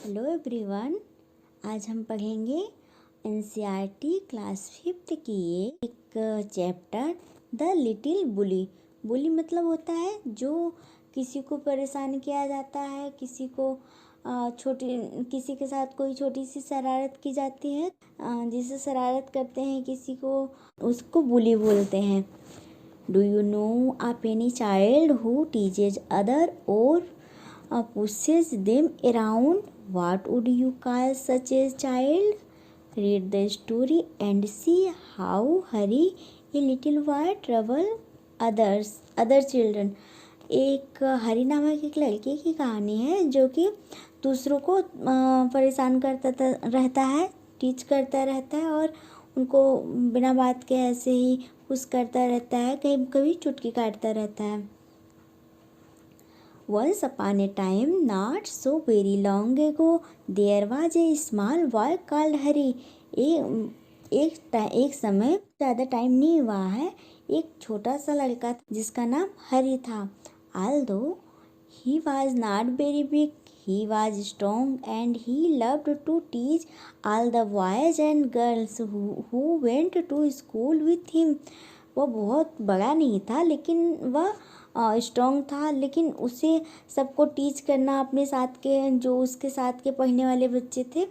Hello everyone. आज हम पढ़ेंगे एनसीईआरटी क्लास 5th की एक चैप्टर द लिटिल बुली। बुली मतलब होता है जो किसी को परेशान किया जाता है, किसी के साथ कोई छोटी सी शरारत की जाती है, जिसे शरारत करते हैं किसी को, उसको बुली बोलते हैं। Do you know of any child who teaches other और pushes them around? What would you call such a child? Read the story and see how Hari, a little boy, trouble other children. एक हरी नामक एक लड़के की कहानी है जो कि दूसरों को परेशान रहता है, टीच करता रहता है और उनको बिना बात के ऐसे ही पुश करता रहता है, कभी कभी चुटकी काटता रहता है। Once upon a time, not so very long ago, there was a small boy called Hari. एक समय, ज़्यादा टाइम नहीं हुआ है, एक छोटा सा लड़का था जिसका नाम हरी था। Although he was not very big, he was strong and he loved to teach all the boys and girls who went to school with him. वह बहुत बड़ा नहीं था लेकिन वह स्ट्रॉन्ग था, लेकिन उसे सबको टीच करना, अपने साथ के जो उसके साथ के पढ़ने वाले बच्चे थे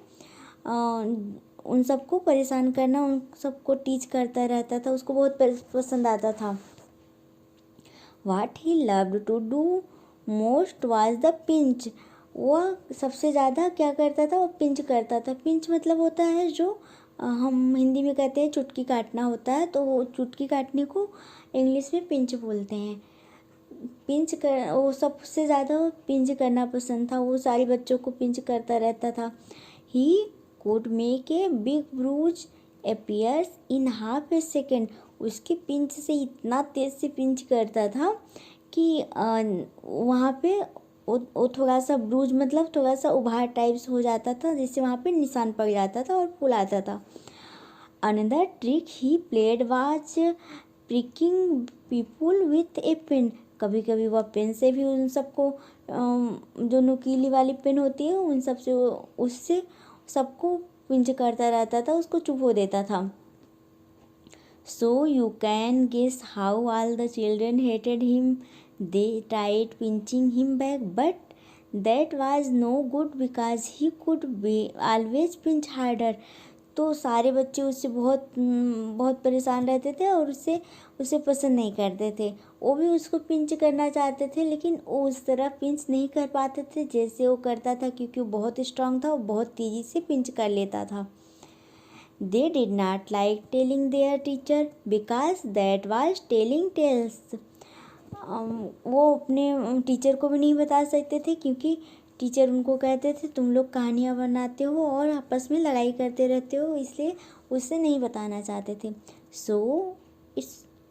उन सबको परेशान करना, उन सबको टीच करता रहता था, उसको बहुत पसंद आता था। What he loved to do most was the pinch. वह सबसे ज़्यादा क्या करता था, वह पिंच करता था। पिंच मतलब होता है जो हम हिंदी में कहते हैं चुटकी काटना होता है, तो वो चुटकी काटने को इंग्लिश में पिंच बोलते हैं। वो सबसे ज़्यादा पिंच करना पसंद था, वो सारे बच्चों को पिंच करता रहता था। He could make a big bruise appears in half a second. उसके पिंच से इतना तेज़ से पिंच करता था कि वहाँ पे वो थोड़ा सा ब्रूज मतलब थोड़ा सा उभार टाइप्स हो जाता था, जिससे वहाँ पे निशान पड़ जाता था और फूल आता था। Another trick he played was pricking people with a pen. कभी कभी वह पेन से भी उन सबको, जो नुकीली वाली पेन होती है उन सब से, उससे सबको पिंच करता रहता था, उसको चुप हो देता था। So you can guess how all the children hated him. They tried pinching him back but that was no good because he could be always pinch harder. तो सारे बच्चे उससे बहुत परेशान रहते थे और उसे पसंद नहीं करते थे। वो भी उसको पिंच करना चाहते थे, लेकिन वो उस तरह पिंच नहीं कर पाते थे जैसे वो करता था, क्योंकि वो बहुत स्ट्रांग था, वो बहुत तेज़ी से पिंच कर लेता था। They did not like telling their teacher because that was telling tales. वो अपने टीचर को भी नहीं बता सकते थे, क्योंकि टीचर उनको कहते थे तुम लोग कहानियाँ बनाते हो और आपस में लड़ाई करते रहते हो, इसलिए उससे नहीं बताना चाहते थे। So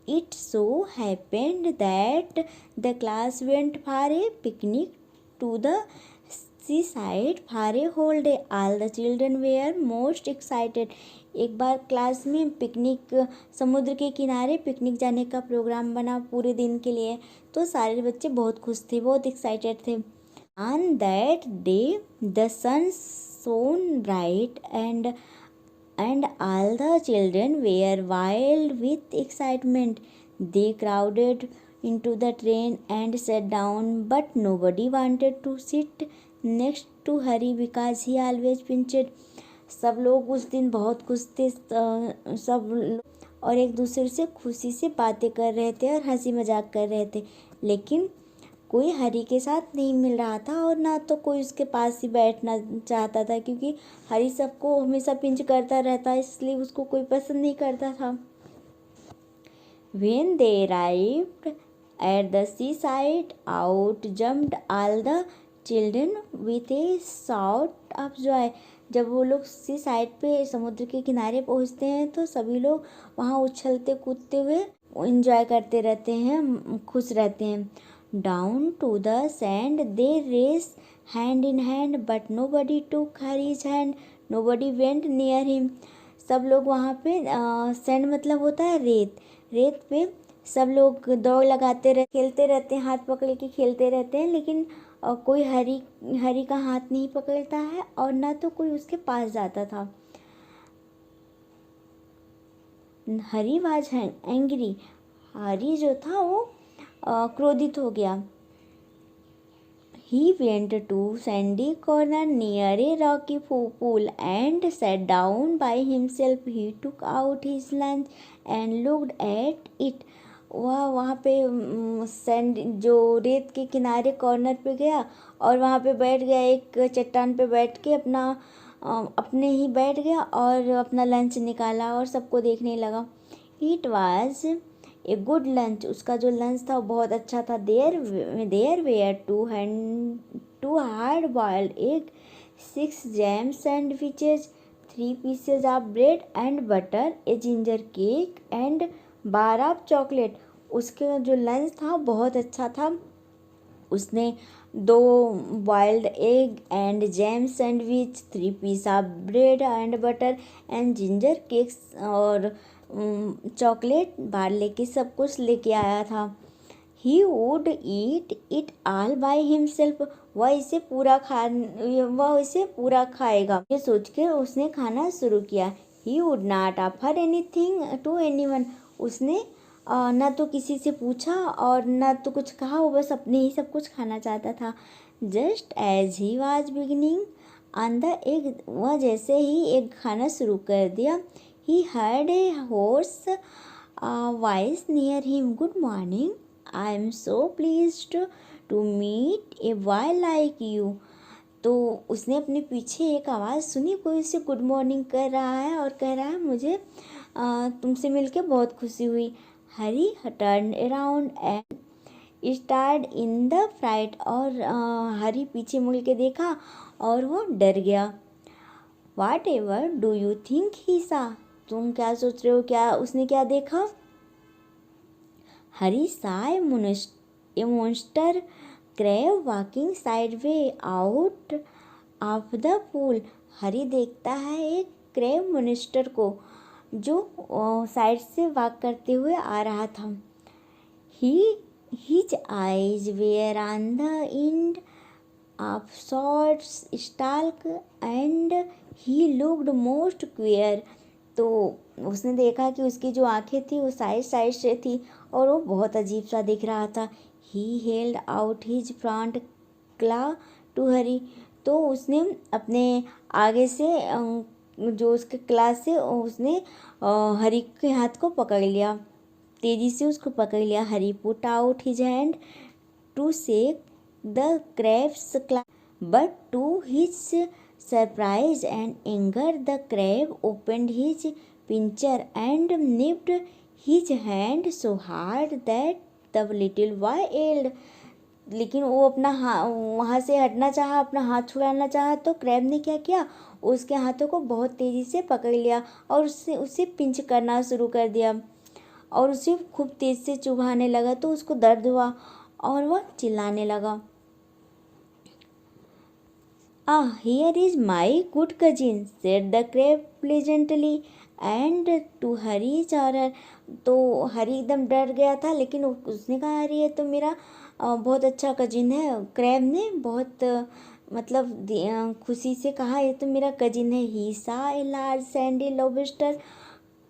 it so happened that the class went for a picnic to the seaside for a whole day. All the children were most excited. एक बार क्लास में समुद्र के किनारे पिकनिक जाने का प्रोग्राम बना पूरे दिन के लिए, तो सारे बच्चे बहुत खुश थे, बहुत एक्साइटेड थे। On that day, the sun shone bright and all the children were wild with excitement. They crowded into the train and sat down, but nobody wanted to sit next to Hari because he always pinched. सब लोग उस दिन बहुत खुश थे, और एक दूसरे से खुशी से बातें कर रहे थे और हंसी मजाक कर रहे थे, लेकिन कोई हरी के साथ नहीं मिल रहा था और ना तो कोई उसके पास ही बैठना चाहता था, क्योंकि हरी सबको हमेशा पिंच करता रहता है, इसलिए उसको कोई पसंद नहीं करता था। When they arrived at the seaside, out jumped all the children with a shout of joy. जब वो लोग सी साइड पे समुद्र के किनारे पहुंचते हैं तो सभी लोग वहाँ उछलते कूदते हुए इंजॉय करते रहते हैं, खुश रहते हैं। Down to the sand they raced hand in hand, but nobody took Hari's hand. Nobody went near him. सब लोग वहाँ पे सैंड मतलब होता है रेत पे सब लोग दौड़ लगाते खेलते रहते हैं, हाथ पकड़ के खेलते रहते हैं, लेकिन और कोई हरी का हाथ नहीं पकड़ता है और ना तो कोई उसके पास जाता था। हरी वाज एंग्री, हरी जो था वो क्रोधित हो गया। He went to sandy corner near a rocky pool and sat down by himself. He took out his lunch and looked at it. वह वहाँ पे सैंड जो रेत के किनारे कॉर्नर पे गया और वहाँ पे बैठ गया, एक चट्टान पे बैठ के अपने ही बैठ गया और अपना लंच निकाला और सबको देखने लगा। It was a good lunch, उसका जो लंच था वो बहुत अच्छा था। There were two hard boiled egg, 6 jam sandwiches, 3 pieces of bread and butter, a ginger cake and bar of chocolate. उसके जो लंच था बहुत अच्छा था। उसने 2 boiled egg and jam sandwich, 3 piece of bread and butter and ginger cakes और chocolate bar लेके सब कुछ लेके आया था। He would eat it all by himself, वह इसे पूरा खाएगा, ये सोच के उसने खाना शुरू किया। He would not offer anything to anyone, उसने ना तो किसी से पूछा और ना तो कुछ कहा, वो बस अपने ही सब कुछ खाना चाहता था। Just as he was beginning on the egg, वह जैसे ही एग खाना शुरू कर दिया, he heard a hoarse voice near him. Good morning. I am so pleased to meet a boy like you. तो उसने अपने पीछे एक आवाज़ सुनी, कोई उसे गुड मॉर्निंग कर रहा है और कह रहा है मुझे तुमसे मिलके बहुत खुशी हुई। Harry turn around and stared in the fright, और हरी पीछे मुड़ के देखा और वो डर गया। Whatever do you think he saw, तुम क्या सोच रहे हो, क्या उसने क्या देखा? Harry saw a monster crab walking sideway out of the pool, Harry देखता है एक क्रैब मोन्स्टर को जो साइड से वॉक करते हुए आ रहा था। His eyes were on the end of short stalk and he looked most queer. तो उसने देखा कि उसकी जो आंखें थी वो साइड से थी और वो बहुत अजीब सा दिख रहा था। He held out his front claw to हरी, तो उसने अपने आगे से जो उसके क्लास से उसने हरी के हाथ को पकड़ लिया, तेज़ी से उसको पकड़ लिया। Harry put out his hand to shake the crab's claws, but to his surprise and anger the crab opened his pincer and nipped his hand so hard that the little boy yelled. लेकिन वो अपना वहाँ से हटना चाहा, अपना हाथ छुड़ाना चाहा, तो क्रैब ने क्या किया, उसके हाथों को बहुत तेज़ी से पकड़ लिया और उसे पिंच करना शुरू कर दिया और उसे खूब तेज़ से चुभाने लगा। तो उसको दर्द हुआ और वह चिल्लाने लगा, here is my good cousin said the crab pleasantly and to Harry chagrin. तो हरी एकदम डर गया था, लेकिन उसने कहा अरे ये तो मेरा बहुत अच्छा कजिन है। क्रैब ने बहुत मतलब खुशी से कहा ये तो मेरा कजिन है। ही सा a large Sandy lobster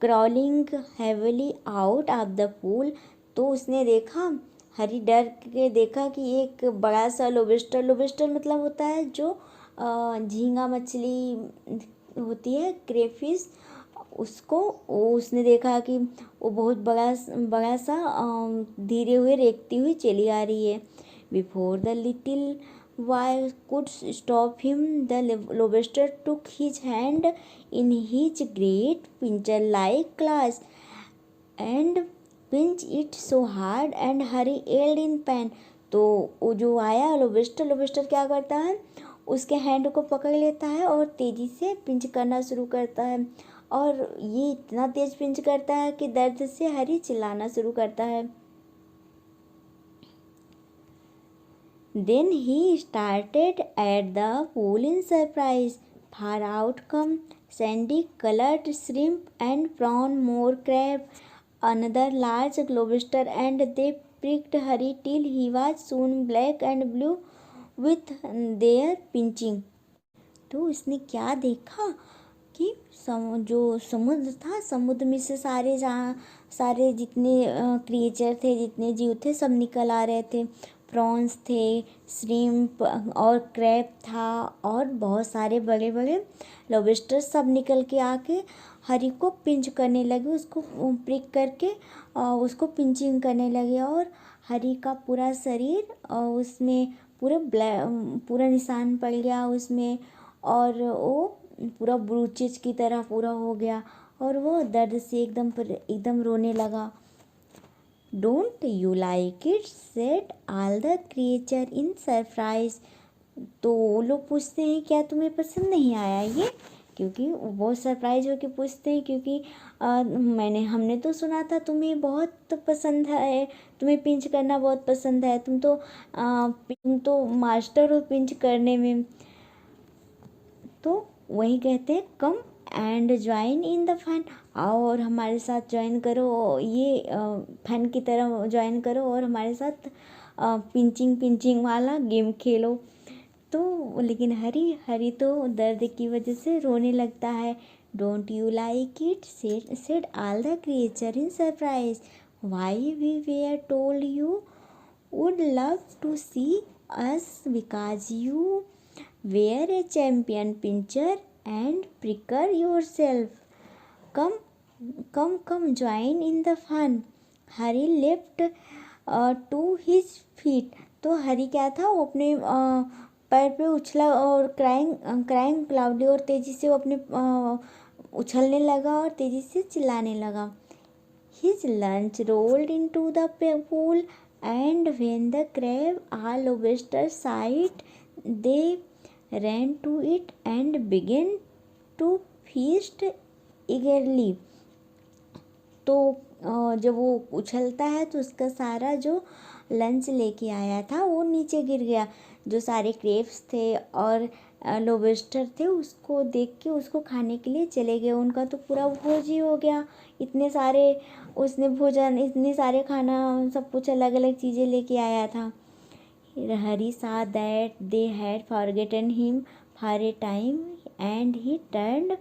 crawling heavily out of the pool. तो उसने देखा, हरी डर के देखा कि एक बड़ा सा लोबस्टर मतलब होता है जो झींगा मछली होती है, क्रेफिश, उसको उसने देखा कि वो बहुत बड़ा सा धीरे हुए रेखती हुई चली आ रही है। Before the little boy could stop him the lobster took his hand in his great pincher like claws and pinched it so hard and hurry yelled in pain। तो वो जो आया लोबस्टर क्या करता है, उसके हैंड को पकड़ लेता है और तेज़ी से पिंच करना शुरू करता है, और ये इतना तेज पिंच करता है कि दर्द से हरी चिल्लाना शुरू करता है। Then he started at the pool in surprise. Far out come sandy colored shrimp and prawn, more crab, another large lobster, and they pricked Harry till he was soon black and blue with their pinching। तो इसने क्या देखा कि जो समुद्र था, समुद्र में से सारे जितने क्रिएचर थे, जितने जीव थे, सब निकल आ रहे थे। प्रॉन्स थे, श्रिम्प और क्रैब था, और बहुत सारे बड़े बड़े लॉबस्टर सब निकल के आके हरी को पिंच करने लगे, उसको प्रिक करके उसको पिंचिंग करने लगे। और हरी का पूरा शरीर उसमें पूरा निशान पड़ गया उसमें, और वो पूरा ब्रूचेज की तरह पूरा हो गया, और वो दर्द से एकदम रोने लगा। Don't you like it, said all the creature in surprise. तो वो लोग पूछते हैं क्या तुम्हें पसंद नहीं आया ये, क्योंकि वो सरप्राइज होके पूछते हैं, क्योंकि हमने तो सुना था तुम्हें बहुत पसंद है, तुम्हें पिंच करना बहुत पसंद है, तुम तो मास्टर हो पिंच करने में। तो वही कहते हैं come and join in the fun, आओ और हमारे साथ ज्वाइन करो, ये फन की तरह ज्वाइन करो और हमारे साथ पिंचिंग वाला गेम खेलो। तो लेकिन हरी तो दर्द की वजह से रोने लगता है। Don't you like it, said all the creature in surprise, why we were told you would love to see us, because you wear a champion pincher and pricker yourself. Come, come, join in the fun. Harry leapt to his feet। तो हरी क्या था, वो अपने पैर पे उछला और crying cloudy, और तेज़ी से वो अपने उछलने लगा और तेज़ी से चिल्लाने लगा। His lunch rolled into the pool, and when the crab all lobster sight, they ran to it and began to feast eagerly। तो जब वो उछलता है तो उसका सारा जो लंच लेके आया था वो नीचे गिर गया। जो सारे क्रेब्स थे और लोबस्टर थे उसको देख के उसको खाने के लिए चले गए। उनका तो पूरा भोज ही हो गया, इतने सारे उसने भोजन, इतने सारे खाना, सब कुछ अलग अलग चीज़ें लेके आया था। Harry saw that they had forgotten him for a time, and he turned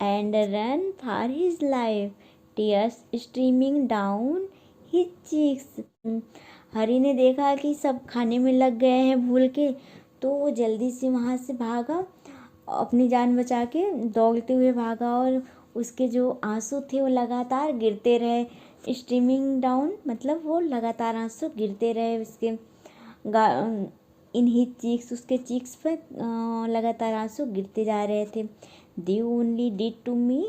and ran for his life, tears streaming down his cheeks। हरी ने देखा कि सब खाने में लग गए हैं भूल के, तो वो जल्दी से वहाँ से भागा, अपनी जान बचा के दौड़ते हुए भागा, और उसके जो आंसू थे वो लगातार गिरते रहे। स्ट्रीमिंग डाउन मतलब वो लगातार आंसू गिरते रहे उसके इन ही चीक्स, उसके चीक्स पर लगातार आंसू गिरते जा रहे थे। They only did to me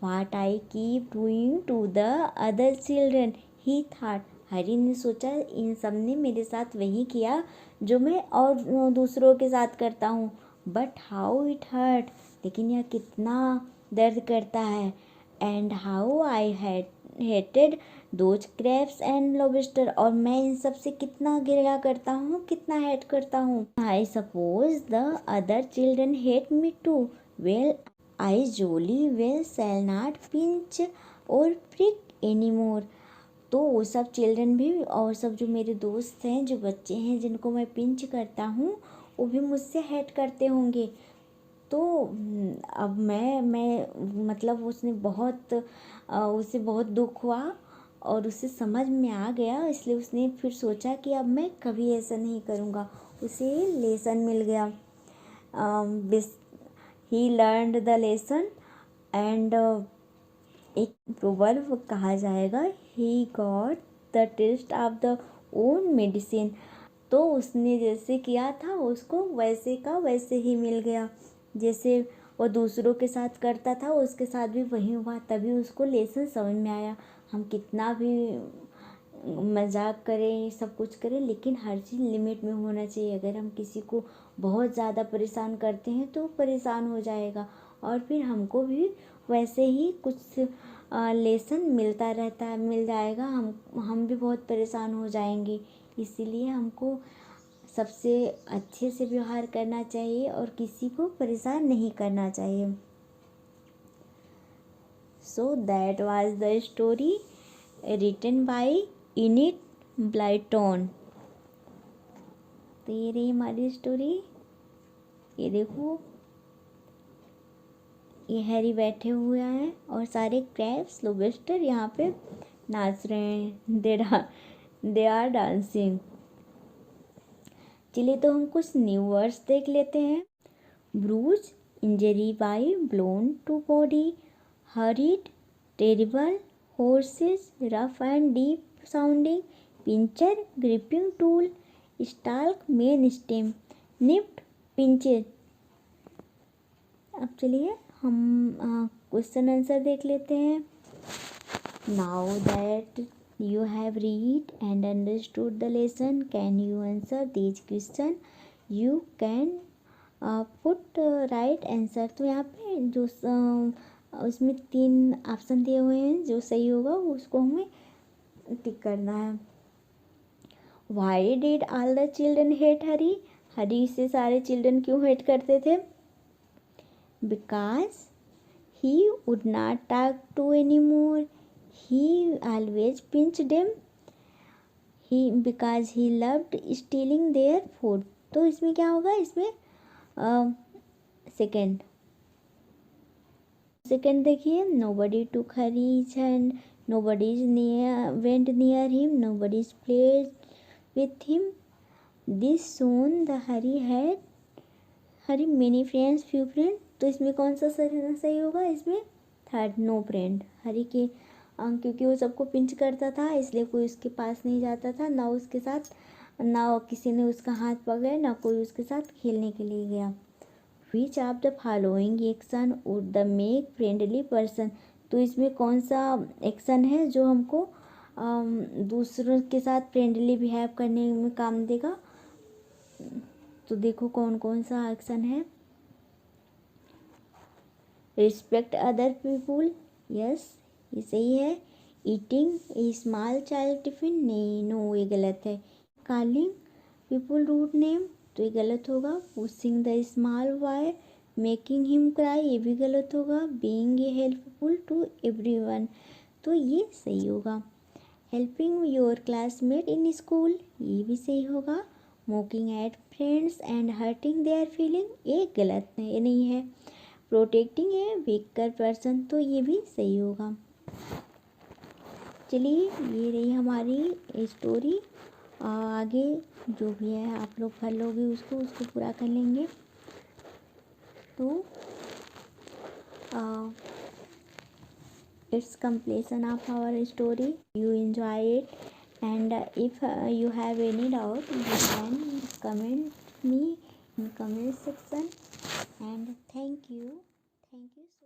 what I keep doing to the other children, he thought. Harry ने सोचा इन सब ने मेरे साथ वही किया जो मैं और दूसरों के साथ करता हूँ। बट हाउ इट हर्ट, लेकिन यह कितना दर्द करता है। And how I hated those crabs and lobster, और मैं इन सब से कितना घृणा करता हूँ, कितना हेट करता हूँ। I suppose the other children hate me too, well I jolly well shall not pinch or prick any more. तो वो सब चिल्ड्रन भी, और सब जो मेरे दोस्त हैं, जो बच्चे हैं जिनको मैं पिंच करता हूँ, वो भी मुझसे हेट करते होंगे। तो अब मैं मतलब उसे बहुत दुख हुआ और उसे समझ में आ गया, इसलिए उसने फिर सोचा कि अब मैं कभी ऐसा नहीं करूँगा। उसे लेसन मिल गया। He learned the lesson, and एक प्रोवर्ब कहा जाएगा, he got the taste of the own medicine. तो उसने जैसे किया था उसको वैसे का वैसे ही मिल गया। जैसे वो दूसरों के साथ करता था उसके साथ भी वही हुआ, तभी उसको लेसन समझ में आया। हम कितना भी मजाक करें, सब कुछ करें, लेकिन हर चीज़ लिमिट में होना चाहिए। अगर हम किसी को बहुत ज़्यादा परेशान करते हैं तो परेशान हो जाएगा, और फिर हमको भी वैसे ही कुछ लेसन मिल जाएगा, हम भी बहुत परेशान हो जाएंगे। इसीलिए हमको सबसे अच्छे से व्यवहार करना चाहिए और किसी को परेशान नहीं करना चाहिए। So that was the story written by Enid Blyton। तो ये रही हमारी स्टोरी। ये देखो, ये हैरी बैठे हुए हैं और सारे क्रैब्स लोबस्टर यहाँ पे नाच रहे हैं। They are dancing. चलिए तो हम कुछ न्यू वर्ड्स देख लेते हैं। Bruise, injury by, blown to body, horrid, terrible, horses, rough and deep sounding, pincher, gripping tool, stalk, main stem, nipped, pinches। अब चलिए हम क्वेश्चन आंसर देख लेते हैं। Now that you have read and understood the lesson, can you answer these question? You can put right answer। तो यहाँ पे जो उसमें 3 ऑप्शन दिए हुए हैं, जो सही होगा उसको हमें टिक करना है। Why did all the children hate हरी? हरी से सारे चिल्ड्रन क्यों हेट करते थे? Because he would not talk to anymore, he always pinched them, because he loved stealing their food। तो इसमें क्या होगा? इसमें सेकेंड देखिए, nobody took his hand, nobody went near him, nobody played with him। This shown the Hari had many friends, few friends। तो इसमें कौन सा सही होगा? इसमें थर्ड, नो फ्रेंड। हरी के क्योंकि वो सबको पिंच करता था, इसलिए कोई उसके पास नहीं जाता था, ना उसके साथ, ना किसी ने उसका हाथ पकड़ा, ना कोई उसके साथ खेलने के लिए गया। Which of the following action would the make friendly person. तो इसमें कौन सा एक्शन है जो हमको दूसरों के साथ फ्रेंडली बिहेव करने में काम देगा? तो देखो कौन कौन सा एक्शन है। रिस्पेक्ट अदर पीपुल, यस ये सही है। ईटिंग ए स्मॉल चाइल्ड टिफिन, नहीं, नो ये गलत है। कॉलिंग पीपुल रूड नेम, तो ये गलत होगा। Pushing the small boy, making him cry, ये भी गलत होगा। Being a helpful to everyone, तो ये सही होगा। Helping your classmate in school, ये भी सही होगा। Mocking at friends and hurting their feeling, ये गलत है, ये नहीं है। प्रोटेक्टिंग ए वीकर पर्सन, तो ये भी सही होगा। चलिए ये रही हमारी स्टोरी। आगे जो भी है आप लोग कर लोगे उसको पूरा कर लेंगे। तो it's completion of our story, you enjoy it, and if you have any doubt you can comment me in comment section, and thank you so